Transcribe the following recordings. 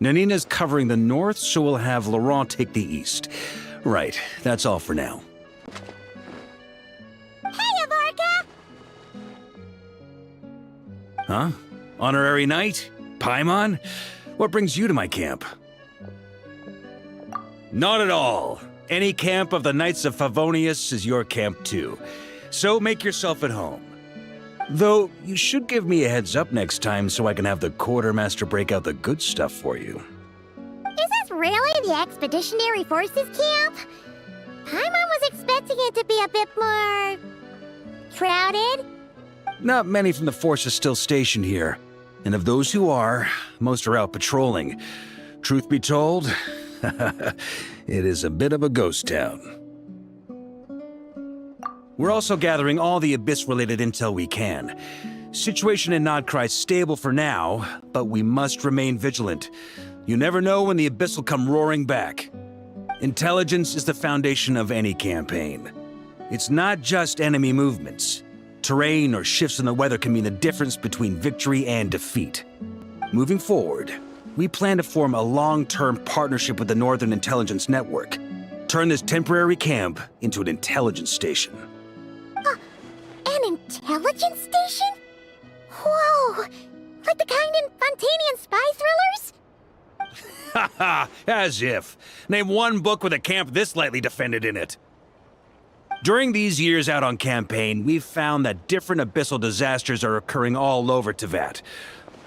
Nanina's covering the north, so we'll have Laurent take the east. Right, that's all for now. Hey, Avarka! Huh? Honorary Knight? Paimon? What brings you to my camp? Not at all. Any camp of the Knights of Favonius is your camp too. So make yourself at home. Though, you should give me a heads up next time so I can have the Quartermaster break out the good stuff for you. Is this really the Expeditionary Forces camp? Paimon was expecting it to be a bit more... crowded? Not many from the force are still stationed here. And of those who are, most are out patrolling. Truth be told, it is a bit of a ghost town. We're also gathering all the Abyss-related intel we can. Situation in Nodcry is stable for now, but we must remain vigilant. You never know when the Abyss will come roaring back. Intelligence is the foundation of any campaign. It's not just enemy movements. Terrain or shifts in the weather can mean the difference between victory and defeat. Moving forward, we plan to form a long-term partnership with the Northern Intelligence Network. Turn this temporary camp into an intelligence station. An intelligence station? Whoa! Like the kind in Fontanian spy thrillers? Haha, as if. Name one book with a camp this lightly defended in it. During these years out on campaign, we've found that different abyssal disasters are occurring all over Teyvat.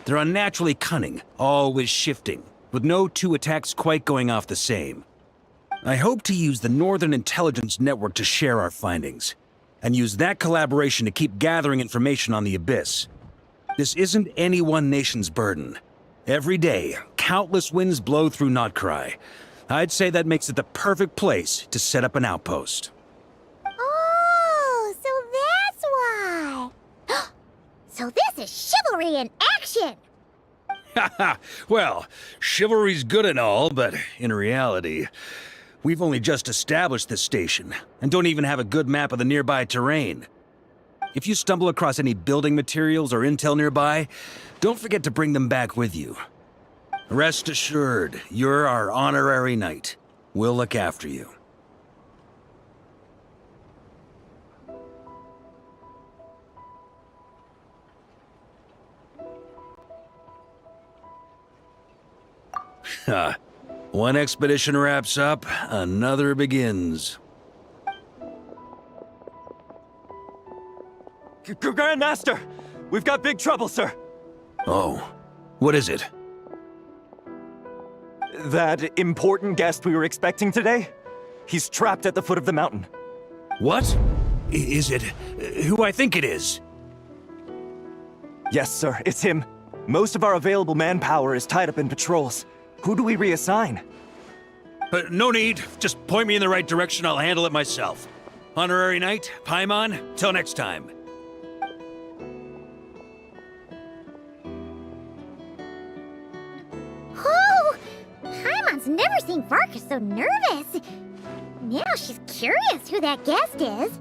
They're unnaturally cunning, always shifting, with no two attacks quite going off the same. I hope to use the Northern Intelligence Network to share our findings, and use that collaboration to keep gathering information on the Abyss. This isn't any one nation's burden. Every day, countless winds blow through Nodcry. I'd say that makes it the perfect place to set up an outpost. Oh, so that's why. So this is chivalry in action! Haha, well, chivalry's good and all, but in reality, we've only just established this station, and don't even have a good map of the nearby terrain. If you stumble across any building materials or intel nearby, don't forget to bring them back with you. Rest assured, you're our honorary knight. We'll look after you. One expedition wraps up, another begins. Grandmaster! We've got big trouble, sir! Oh, what is it? That important guest we were expecting today? He's trapped at the foot of the mountain. What? Is it who I think it is? Yes, sir, it's him. Most of our available manpower is tied up in patrols. Who do we reassign? No need. Just point me in the right direction, I'll handle it myself. Honorary Knight, Paimon, till next time. Oh! Paimon's never seen Varka so nervous. Now she's curious who that guest is.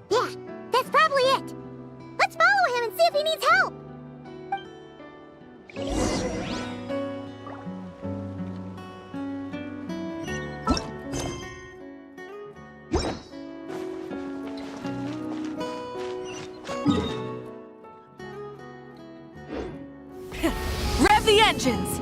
Yeah, that's probably it. Let's follow him and see if he needs help. Rev the engines!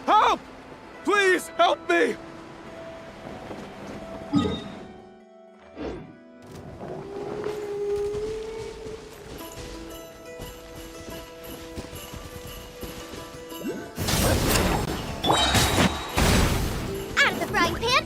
Help! Please, help me! Out of the frying pan!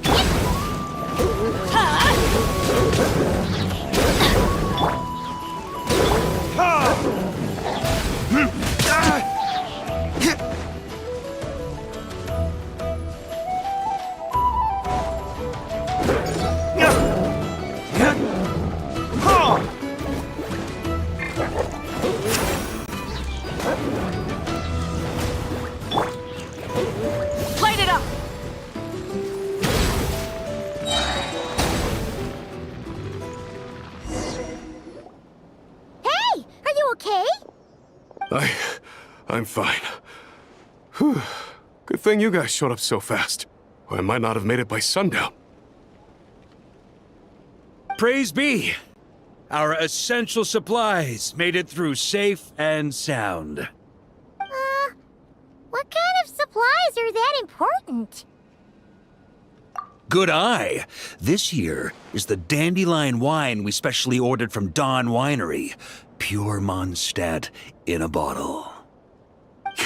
Light it up! I'm fine. Whew. Good thing you guys showed up so fast. Or I might not have made it by sundown. Praise be! Our essential supplies made it through safe and sound. What kind of supplies are that important? Good eye! This here is the dandelion wine we specially ordered from Dawn Winery. Pure Mondstadt in a bottle.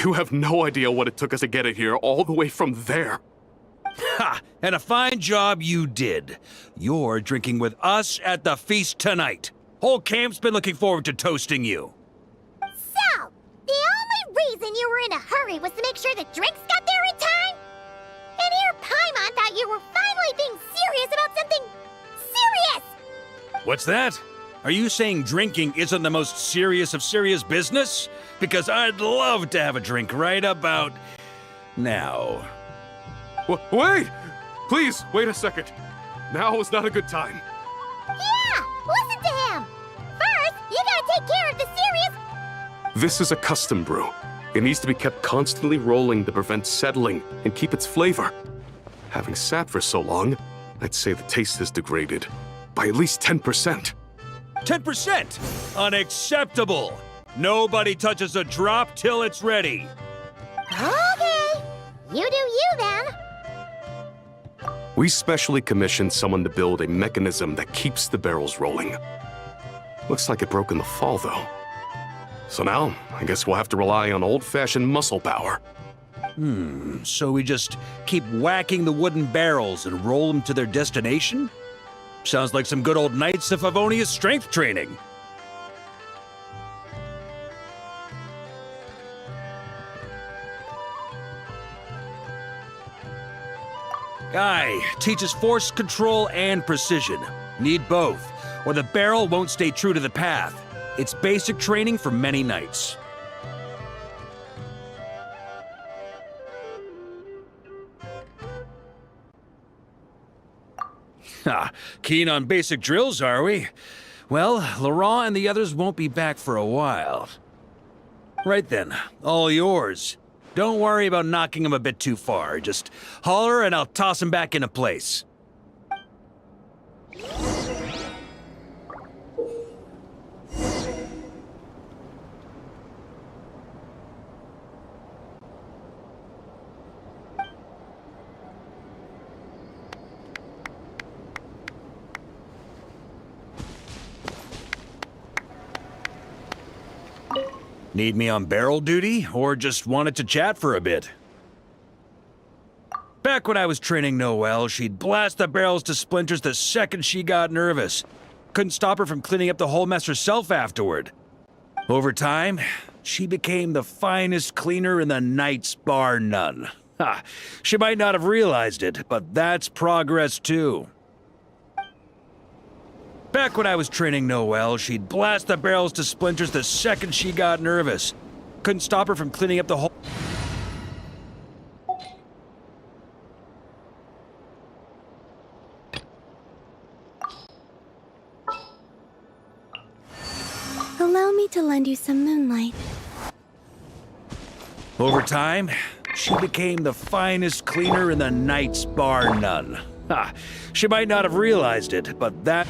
You have no idea what it took us to get it here all the way from there. Ha! And a fine job you did. You're drinking with us at the feast tonight. Whole camp's been looking forward to toasting you. So, the only reason you were in a hurry was to make sure the drinks got there in time? And here Paimon thought you were finally being serious about something serious! What's that? Are you saying drinking isn't the most serious of serious business? Because I'd love to have a drink right about now. Wait! Please, wait a second. Now is not a good time. Yeah! Listen to him! First, you gotta take care of the serious... This is a custom brew. It needs to be kept constantly rolling to prevent settling and keep its flavor. Having sat for so long, I'd say the taste has degraded by at least 10%. 10%! Unacceptable! Nobody touches a drop till it's ready. Okay. You do you, then. We specially commissioned someone to build a mechanism that keeps the barrels rolling. Looks like it broke in the fall, though. So now, I guess we'll have to rely on old-fashioned muscle power. So we just keep whacking the wooden barrels and roll them to their destination? Sounds like some good old Knights of Favonius strength training. Guy teaches force control and precision. Need both, or the barrel won't stay true to the path. It's basic training for many knights. Ha, keen on basic drills, are we? Well, Laurent and the others won't be back for a while. Right then, all yours. Don't worry about knocking him a bit too far. Just holler and I'll toss him back into place. Need me on barrel duty, or just wanted to chat for a bit? Back when I was training Noelle, she'd blast the barrels to splinters the second she got nervous. Couldn't stop her from cleaning up the whole mess herself afterward. Over time, she became the finest cleaner in the Knights, bar none. Ha! She might not have realized it, but that's progress too. Back when I was training Noelle, she'd blast the barrels to splinters the second she got nervous. Couldn't stop her from cleaning up the whole... Allow me to lend you some moonlight. Over time, she became the finest cleaner in the Knights, bar none. Ha! She might not have realized it, but that...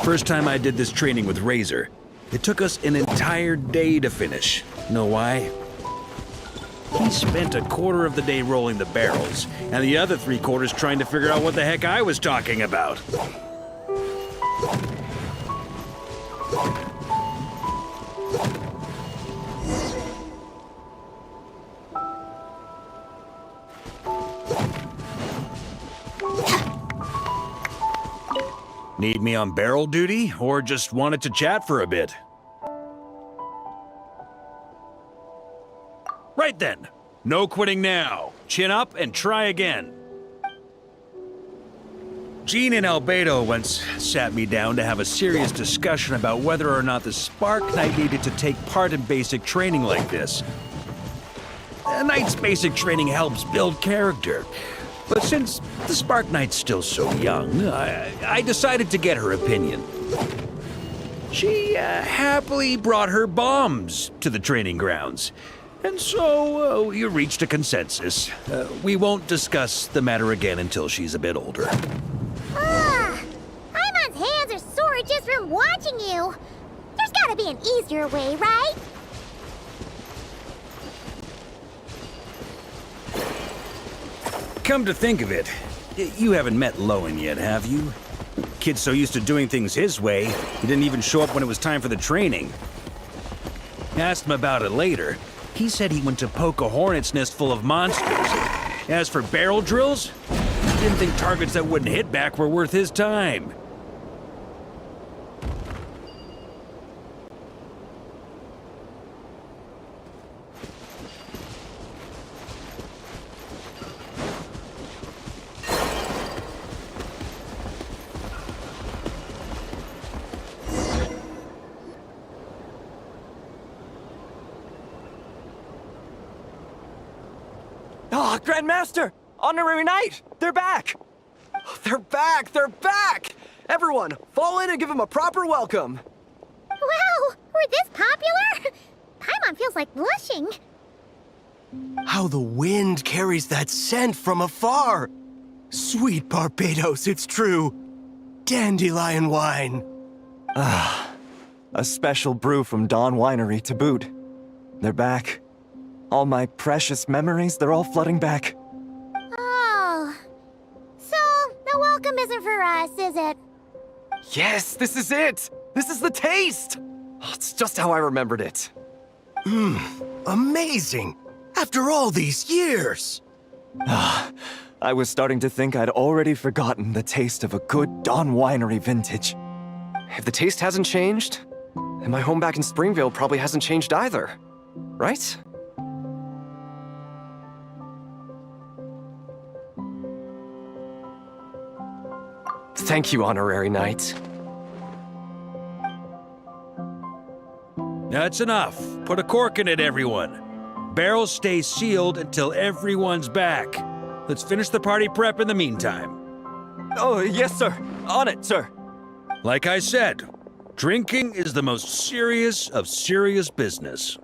First time I did this training with Razor, it took us an entire day to finish. Know why? He spent a quarter of the day rolling the barrels, and the other 3/4 trying to figure out what the heck I was talking about. Need me on barrel duty, or just wanted to chat for a bit? Right then. No quitting now. Chin up and try again. Jean and Albedo once sat me down to have a serious discussion about whether or not the Spark Knight needed to take part in basic training like this. A Knight's basic training helps build character. But since the Spark Knight's still so young, I decided to get her opinion. She happily brought her bombs to the training grounds. And so we reached a consensus. We won't discuss the matter again until she's a bit older. Paimon's hands are sore just from watching you. There's gotta be an easier way, right? Come to think of it, you haven't met Lowen yet, have you? Kid's so used to doing things his way, he didn't even show up when it was time for the training. Asked him about it later. He said he went to poke a hornet's nest full of monsters. As for barrel drills, he didn't think targets that wouldn't hit back were worth his time. Ah, Grandmaster! Honorary Knight! They're back! They're back! They're back! Everyone, fall in and give them a proper welcome. Wow, we're this popular? Paimon feels like blushing. How the wind carries that scent from afar. Sweet Barbados, it's true. Dandelion wine. A special brew from Dawn Winery to boot. They're back. All my precious memories, they're all flooding back. Oh. So, the welcome isn't for us, is it? Yes, this is it! This is the taste! Oh, it's just how I remembered it. Amazing! After all these years! I was starting to think I'd already forgotten the taste of a good Dawn Winery vintage. If the taste hasn't changed, then my home back in Springvale probably hasn't changed either. Right? Thank you, Honorary Knight. That's enough. Put a cork in it, everyone. Barrels stay sealed until everyone's back. Let's finish the party prep in the meantime. Oh, yes, sir. On it, sir. Like I said, drinking is the most serious of serious business.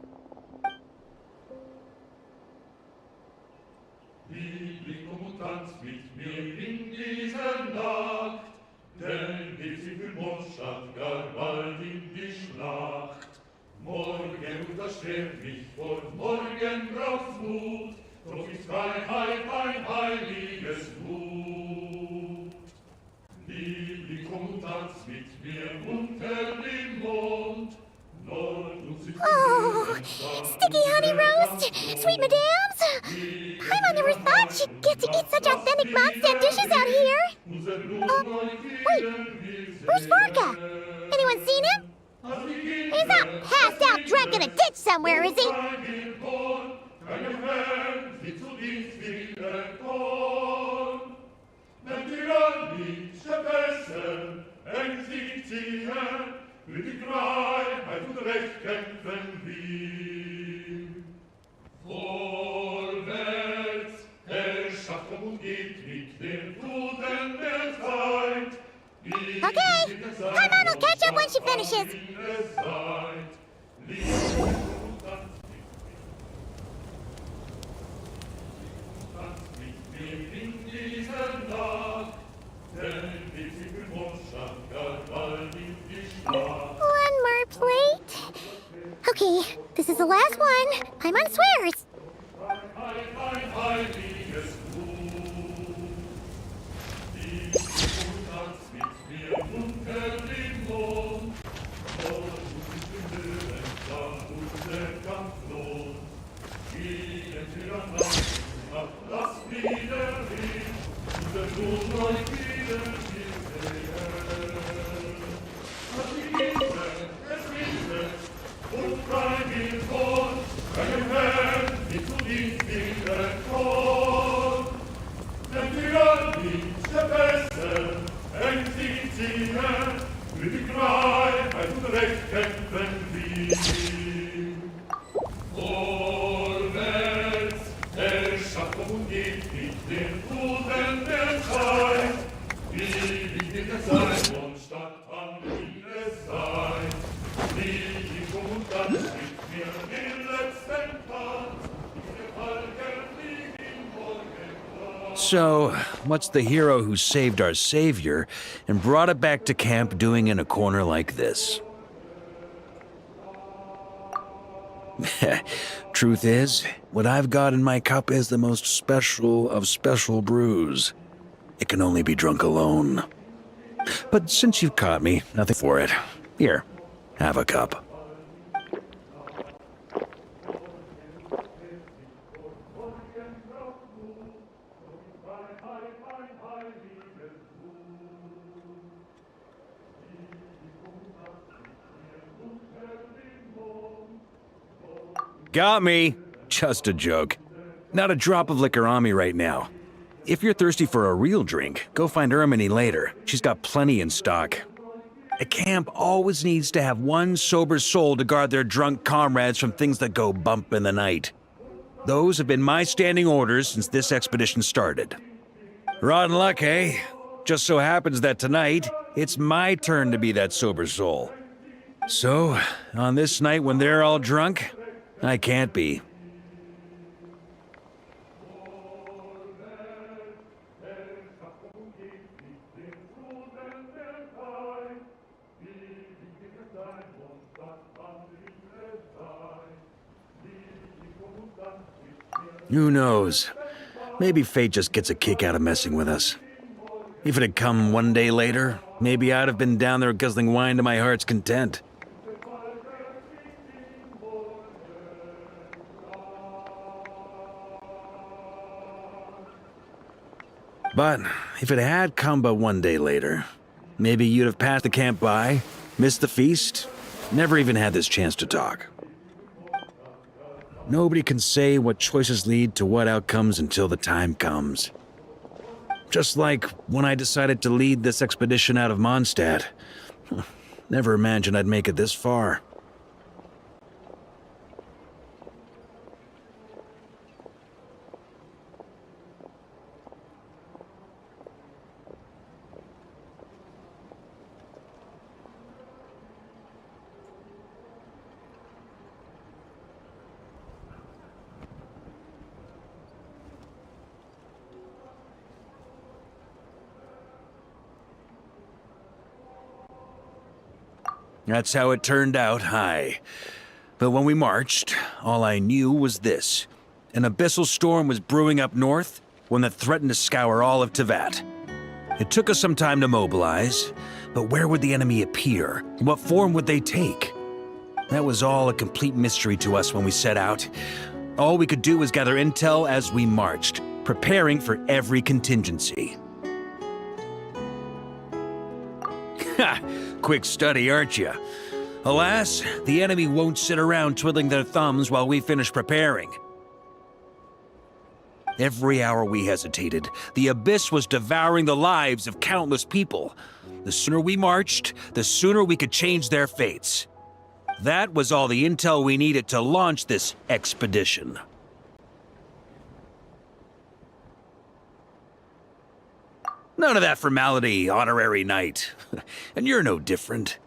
Morgen untersteht mich vor morgen braucht's Mut, doch ist Freiheit ein heiliges Blut. Liebling, komm und tanz mit mir unter dem Mond. Oh, sticky honey roast, sweet madams. Paimon never thought she'd get to eat such authentic Mondstadt dishes out here. Wait, where's Vorka? Anyone seen him? He's not passed out drunk in a ditch somewhere, is he? Mit die Freiheit und Recht kämpfen wir. Vorwärts, Herrschaft und geht mit den Fluten der Zeit. Okay, Paimon will catch up when she finishes. One more plate. Okay, this is the last one. Paimon swears. umgibt nicht den Duden der Zeit. Wie wichtig es sei und statt an ihm es sei. Wie gut das gibt mir den letzten Tag. Diese Falken fliegen morgen. So, what's the hero who saved our savior and brought it back to camp doing in a corner like this? Truth is, what I've got in my cup is the most special of special brews. It can only be drunk alone. But since you've caught me, nothing for it. Here, have a cup. Got me. Just a joke. Not a drop of liquor on me right now. If you're thirsty for a real drink, go find Ermini later. She's got plenty in stock. A camp always needs to have one sober soul to guard their drunk comrades from things that go bump in the night. Those have been my standing orders since this expedition started. Rotten luck, eh? Just so happens that tonight, it's my turn to be that sober soul. So, on this night when they're all drunk, I can't be. Who knows? Maybe fate just gets a kick out of messing with us. If it had come one day later, maybe I'd have been down there guzzling wine to my heart's content. But if it had come but one day later, maybe you'd have passed the camp by, missed the feast, never even had this chance to talk. Nobody can say what choices lead to what outcomes until the time comes. Just like when I decided to lead this expedition out of Mondstadt. Never imagined I'd make it this far. That's how it turned out, aye. But when we marched, all I knew was this. An abyssal storm was brewing up north, one that threatened to scour all of Tevat. It took us some time to mobilize, but where would the enemy appear? What form would they take? That was all a complete mystery to us when we set out. All we could do was gather intel as we marched, preparing for every contingency. Ha! Quick study, aren't you? Alas, the enemy won't sit around twiddling their thumbs while we finish preparing. Every hour we hesitated, the abyss was devouring the lives of countless people. The sooner we marched, the sooner we could change their fates. That was all the intel we needed to launch this expedition. None of that formality, honorary knight. And you're no different.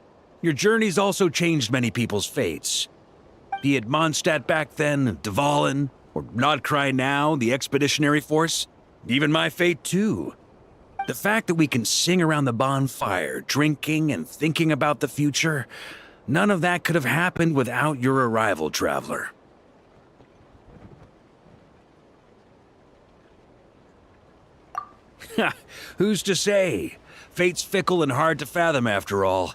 Your journey's also changed many people's fates. Be it Mondstadt back then, Dvalin, or Nodcry now, the expeditionary force. Even my fate, too. The fact that we can sing around the bonfire, drinking and thinking about the future, none of that could have happened without your arrival, traveler. Who's to say? Fate's fickle and hard to fathom after all.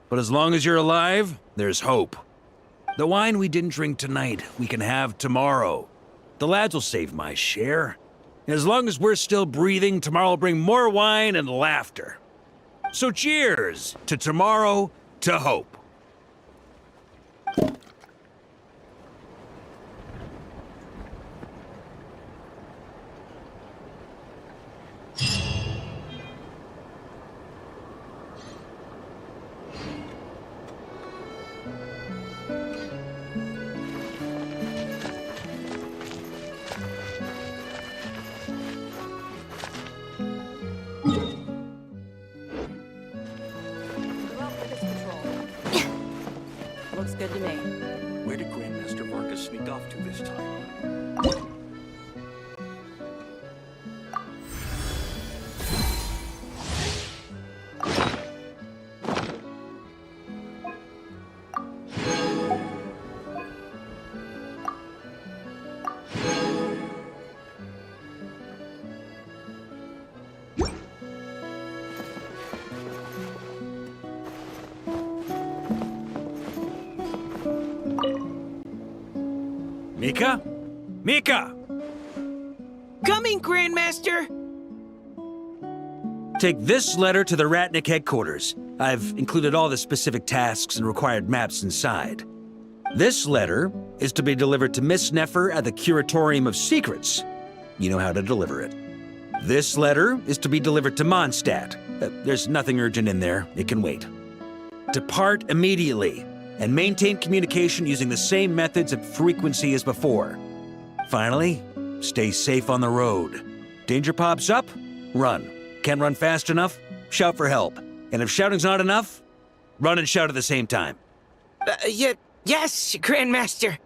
But as long as you're alive, there's hope. The wine we didn't drink tonight, we can have tomorrow. The lads will save my share. As long as we're still breathing, tomorrow will bring more wine and laughter. So cheers to tomorrow, to hope. Mika? Mika! Coming, Grandmaster! Take this letter to the Ratnik headquarters. I've included all the specific tasks and required maps inside. This letter is to be delivered to Miss Nefer at the Curatorium of Secrets. You know how to deliver it. This letter is to be delivered to Mondstadt. There's nothing urgent in there. It can wait. Depart immediately and maintain communication using the same methods and frequency as before. Finally, stay safe on the road. Danger pops up? Run. Can't run fast enough? Shout for help. And if shouting's not enough, run and shout at the same time. Yes, Grandmaster.